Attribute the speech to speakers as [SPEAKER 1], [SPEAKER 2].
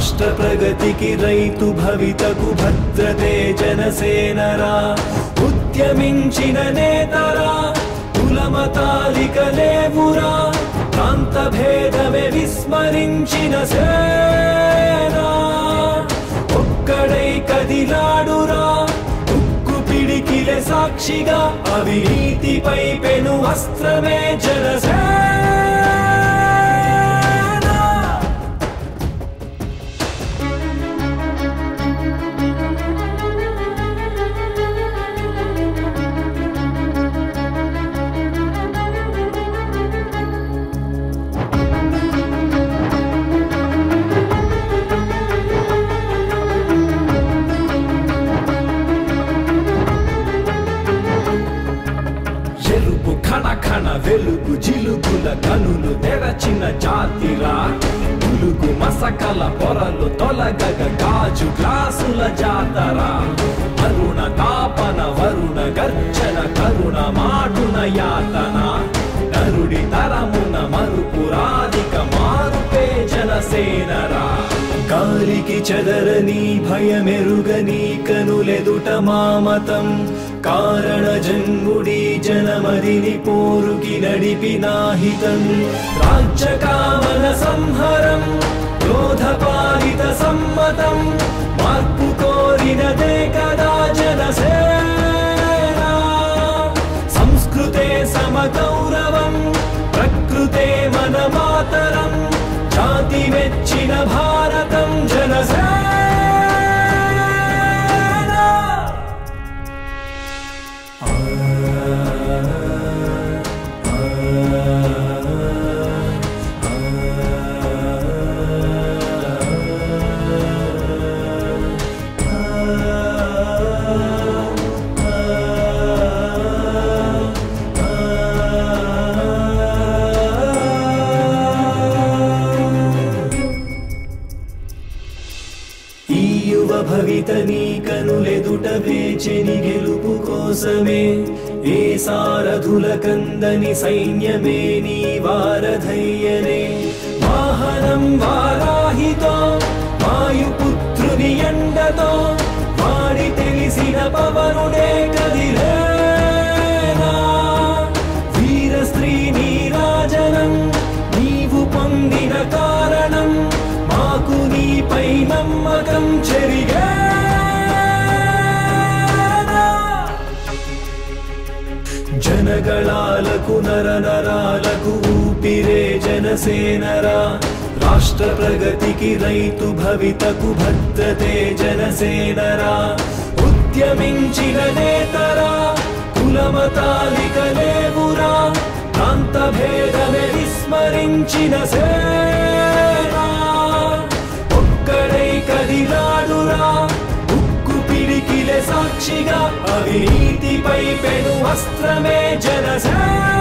[SPEAKER 1] రాష్ట్ర ప్రగతికి రైతు భవితకు భద్రతే జనసేనరా ఉద్యమించిన నేతరా కులమతాలిక లేవురా ప్రాంత భేదమే విస్మరించిన సేనా ఒక్కడై కదిలాడురా ఉక్కు పిడికిలే సాక్షిగా అవినీతిపై పెను అస్త్రమే జనసేన ఖణ వెలుగు జిలుగుల కనులు తెరచిన జాతిరా పులుగు మసకల పొరలు తొలగగ గాజు గ్లాసుల జాతరా అరుణ తాపన వరుణ గర్జన కరుణ మాటున యాతన నరుడి తరమున మరుపురాధిక మారుపే జనసేనరా గాలికి చెదరని భయమెరుగని కనులెదుట మామతం కారణ జన్ముడి జనమదిని పోరుకి నడిపినాహితం రాజ్యకామన సంహరం క్రోధపాలిత సమ్మతం మార్పు కోరినదే కదా జనసేన సంస్కృతే సమగౌరవం ప్రకృతే మన మాతరం జాతి మెచ్చిన భారతం జనసేన భవితని కనులెదుట వేచెని గెలుపు కోసమే ఏ సారథుల కందని సైన్యమే నీ వారధయ్యనే వాహనం వారాహితో వాయుపుత్రుని ఎండతో వాడి తెలిసిన పవనుడే కదిలేనా వీర స్త్రీ నీరాజనం నీవు పొందిన కారణం మాకు నీపై నమ్మకం చెరిగే జనగళాలకు నరనరాలకు ఊపిరే జనసేనరా రాష్ట్ర ప్రగతికి రైతు భవితకు భద్రతే జనసేనరా ఉద్యమించిన నేతరా కులమతాలిక లేవురా ప్రాంత భేదమే విస్మరించిన సేనా ఒక్కడై కదిలాడురా ఉక్కు పిడికిలే సాక్షిగా అవినీతిపై పెను అస్త్రమే జనసేన